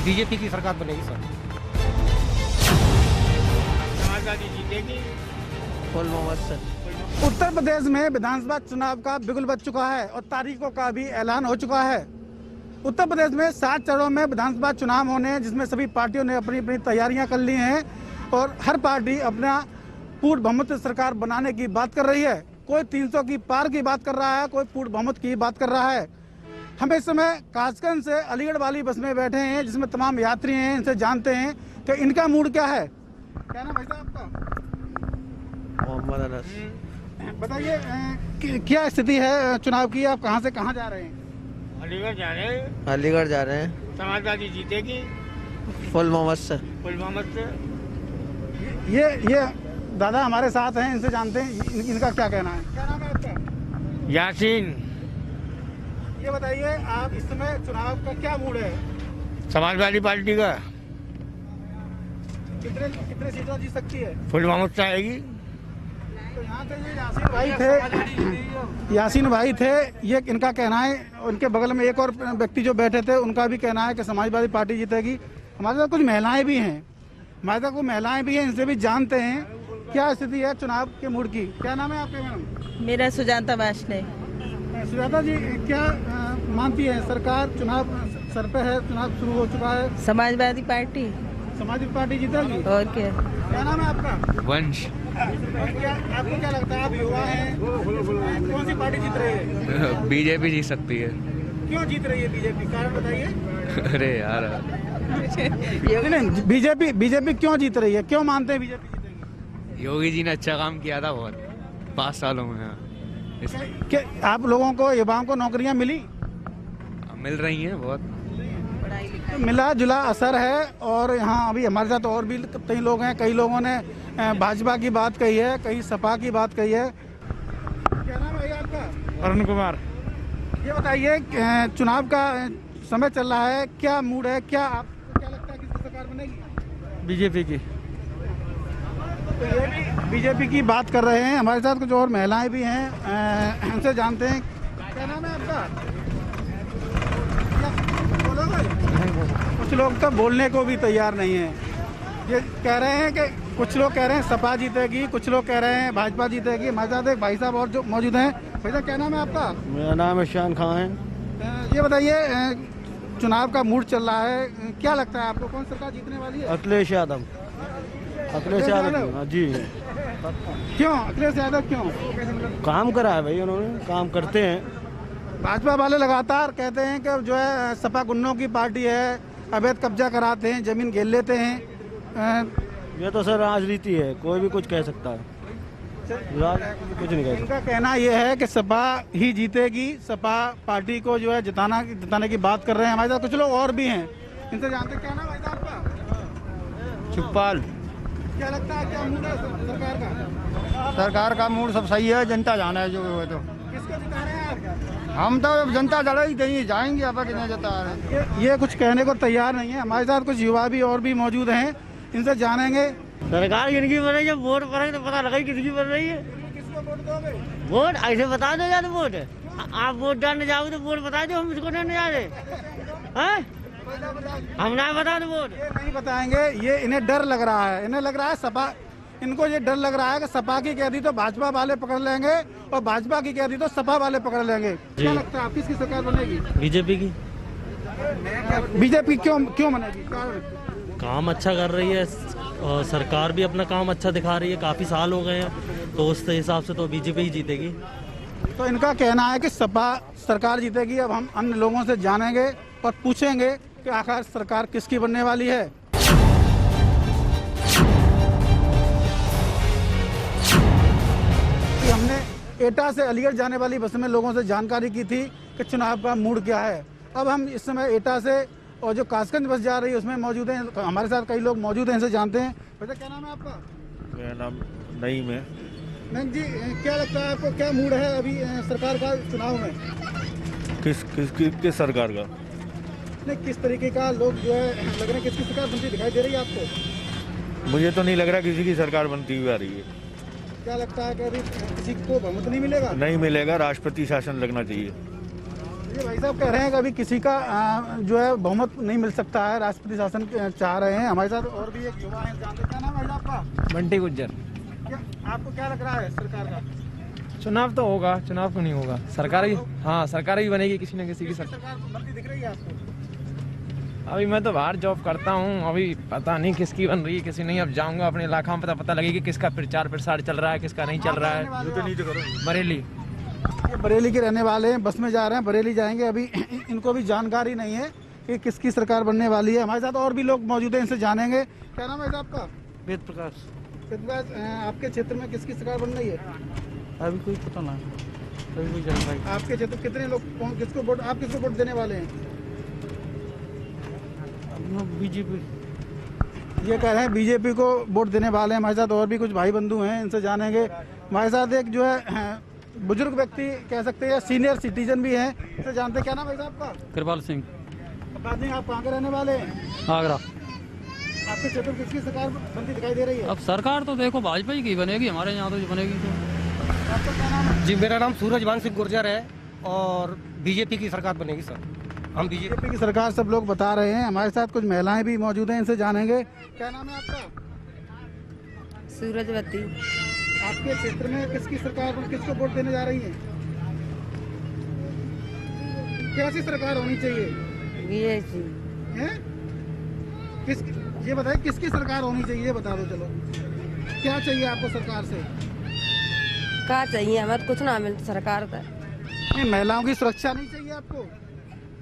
BJP की सरकार बनेगी सर। समाजवादी जीतेगी। Full Mohammad sir. उत्तर प्रदेश में विधानसभा चुनाव का बिगुल बज चुका है और तारीखों का भी ऐलान हो चुका है। उत्तर प्रदेश में 7 चरणों में विधानसभा चुनाव होने हैं, जिसमें सभी पार्टियों ने अपनी अपनी तैयारियां कर ली हैं और हर पार्टी अपना पूर्ण बहुमत सरकार बनाने की बात कर रही है। कोई 300 की पार की बात कर रहा है, कोई पूर्ण बहुमत की बात कर रहा है। हम इस समय कासगंज से अलीगढ़ वाली बस में बैठे हैं, जिसमें तमाम यात्री हैं। इनसे जानते हैं कि इनका मूड क्या है। क्या नाम है साहब आपका? मोहम्मद अनस। बताइए क्या स्थिति है चुनाव की, आप कहाँ से कहाँ जा रहे हैं? अलीगढ़ जा रहे हैं। अलीगढ़ जा रहे हैं। समाजवादी जीतेगी। Full Mohammad sir. फुल मोहम्मद से। ये दादा हमारे साथ हैं, इनसे जानते हैं इनका क्या कहना है। क्या नाम है आपका? यासीन। ये बताइए आप इस समय चुनाव का क्या मूड है? समाजवादी पार्टी का कितने सीटें जीत सकती है? फुल मोहम्मद से आएगी। तो यहाँ पे ये यासीन भाई थे, ये इनका कहना है। उनके बगल में एक और व्यक्ति जो बैठे थे, उनका भी कहना है कि समाजवादी पार्टी जीतेगी। हमारे साथ कुछ महिलाएं भी हैं, इनसे भी जानते हैं क्या स्थिति है चुनाव के मूड की। क्या नाम है आपके मैडम? मेरा सुजाता वाशने। सुजाता जी, क्या मानती है सरकार? चुनाव सर पे है, चुनाव शुरू हो चुका है। समाजवादी पार्टी जीतेगी। और क्या? क्या नाम है आपका? वंश। आपको क्या लगता है, आप युवा हैं, कौन सी पार्टी जीत रही है? बीजेपी जीत सकती है। क्यों जीत रही है बीजेपी, कारण बताइए। अरे यार नहीं, बीजेपी क्यों जीत रही है, क्यों मानते हैं बीजेपी जीतेगी? योगी जी ने अच्छा काम किया था बहुत 5 सालों में। हाँ, क्या आप लोगों को, युवाओं को नौकरियां मिली? मिल रही हैं बहुत। मिला जुला असर है। और यहाँ अभी हमारे साथ और भी कई लोग हैं। कई लोगों ने भाजपा की बात कही है, कई सपा की बात कही है। क्या नाम है आपका? अरुण कुमार। ये बताइए चुनाव का समय चल रहा है, क्या मूड है, क्या आपको क्या लगता है किसकी सरकार बनेगी? बीजेपी की। तो ये भी बीजेपी की बात कर रहे हैं। हमारे साथ कुछ और महिलाएं भी हैं, उनसे जानते हैं। क्या नाम है आपका? कुछ लोग तो बोलने को भी तैयार नहीं है। ये कह रहे हैं कि कुछ लोग कह रहे हैं सपा जीतेगी, कुछ लोग कह रहे हैं भाजपा जीतेगी। हमारे साथ एक भाई साहब और जो मौजूद हैं। भाई साहब, क्या नाम है आपका? मेरा नाम ईशान खान है। ये बताइए चुनाव का मूड चल रहा है, क्या लगता है आपको कौन सरकार जीतने वाली है? अखिलेश यादव जी। क्यों अखिलेश यादव, क्यों? काम करा है भाई, उन्होंने काम करते हैं। भाजपा वाले लगातार कहते हैं कि जो है सपा गुंडों की पार्टी है, अवैध कब्जा कराते हैं, जमीन घेर लेते हैं। ये तो सर राजनीति है, कोई भी कुछ कह सकता है, कुछ नहीं कह सकता। इनका कहना यह है कि सपा ही जीतेगी, सपा पार्टी को जो है जिताने की बात कर रहे हैं। हमारे साथ कुछ लोग और भी हैं, इनसे जानते हैं। क्या नाम है आपका? सुखपाल। क्या लगता है क्या मूड है सरकार का? सरकार का मूड सब सही है, जनता जाना है जो है। तो किसको जिता रहे हैं आप? हम तो जनता जड़ा ही देंगे, जाएंगे अब कितने जता रहे हैं। ये कुछ कहने को तैयार नहीं है। हमारे साथ कुछ युवा भी और भी मौजूद हैं, इनसे जानेंगे। सरकार किसकी बन रही है, वोट पड़ेंगे तो पता लगा किसकी बन रही है। किसको वोट दोगे? वोट ऐसे बता दो यार, वोट आप वोट डालने जाओगे तो वोट बता दो, हम इसको नहीं जा रहे हैं, हम ना बता दो वोट। ये नहीं बताएंगे, ये इन्हें डर लग रहा है। इन्हें लग रहा है सपा, इनको ये डर लग रहा है कि सपा की कह दी तो भाजपा वाले पकड़ लेंगे और भाजपा की कह दी तो सपा वाले पकड़ लेंगे। क्या लगता है आप किसकी सरकार बनेगी? बीजेपी की। बीजेपी क्यों बनेगी? काम अच्छा कर रही है और सरकार भी अपना काम अच्छा दिखा रही है, काफ़ी साल हो गए हैं, तो उस हिसाब से तो बीजेपी ही जीतेगी। तो इनका कहना है कि सपा सरकार जीतेगी। अब हम अन्य लोगों से जानेंगे और पूछेंगे कि आखिर सरकार किसकी बनने वाली है। हमने एटा से अलीगढ़ जाने वाली बस में लोगों से जानकारी की थी कि चुनाव का मूड क्या है। अब हम इस समय एटा से और जो कासगंज बस जा रही है उसमें मौजूद हैं। हमारे साथ कई लोग मौजूद हैं, इनसे जानते हैं। बेटा क्या नाम है आपका? मेरा नाम नईम है। नहीं जी, क्या लगता है आपको क्या मूड है अभी सरकार का चुनाव में? किस सरकार का? नहीं, किस तरीके का लोग जो है लग रहे हैं, किसकी सरकार बनती दिखाई दे रही है आपको? मुझे तो नहीं लग रहा किसी की सरकार बनती हुई आ रही है। क्या लगता है कि अभी किसी को बहुमत नहीं मिलेगा? नहीं मिलेगा, राष्ट्रपति शासन लगना चाहिए। ये भाई साहब कह रहे हैं कि अभी किसी का जो है बहुमत नहीं मिल सकता है, राष्ट्रपति शासन चाह रहे हैं। हमारे साथ और भी एक युवा है, जानते क्या नाम है आपका? बंटी गुज्जर। क्या आपको क्या लग रहा है सरकार का? चुनाव तो होगा, चुनाव क्यों नहीं होगा? सरकार ही, हाँ सरकार ही बनेगी किसी न किसी की। सरकार बनती दिख रही है आपको? अभी मैं तो बाहर जॉब करता हूँ, अभी पता नहीं किसकी बन रही है किसी नहीं। अब जाऊंगा अपने इलाका में, पता लगेगी किसका प्रचार प्रसार चल रहा है, किसका नहीं चल रहा है। बरेली। ये बरेली के रहने वाले हैं, बस में जा रहे हैं, बरेली जाएंगे। अभी इनको भी जानकारी नहीं है कि किसकी सरकार बनने वाली है। हमारे साथ और भी लोग मौजूद हैं, इनसे जानेंगे। क्या नाम है आपका? वेद प्रकाश। वेद प्रकाश, आपके क्षेत्र में किसकी सरकार बन रही है? अभी कोई पता ना, अभी कोई जानकारी। आपके क्षेत्र कितने लोग किसको वोट, आप किसको वोट देने वाले हैं? बीजेपी। ये कह रहे हैं बीजेपी को वोट देने वाले हैं। हमारे साथ और भी कुछ भाई बंधु हैं, इनसे जानेंगे। हमारे साथ एक जो है बुजुर्ग व्यक्ति कह सकते हैं, सीनियर सिटीजन भी हैं, इनसे जानते हैं। क्या नाम है आपका? कृपाल सिंह। बात नहीं, आप कहाँ के रहने वाले हैं? आगरा। आपके क्षेत्र में किसकी सरकार बनती दिखाई दे रही है? अब सरकार तो देखो भाजपा की बनेगी, हमारे यहाँ तो जो बनेगी। तो आपका क्या नाम है? जी मेरा नाम सूरजवान सिंह गुर्जर है और बीजेपी की सरकार बनेगी सर। हम बीजेपी की सरकार सब लोग बता रहे हैं। हमारे साथ कुछ महिलाएं भी मौजूद हैं, इनसे जानेंगे। क्या नाम है आपका? सूरजवती। आपके क्षेत्र में किसकी सरकार किसको वोट देने जा रही है? कैसी सरकार होनी चाहिए? हैं? किस ये बताइए किसकी सरकार होनी चाहिए, ये बता दो। चलो क्या चाहिए आपको सरकार से? क्या चाहिए हमें? कुछ ना मिलता सरकार का। नहीं, महिलाओं की सुरक्षा नहीं चाहिए आपको?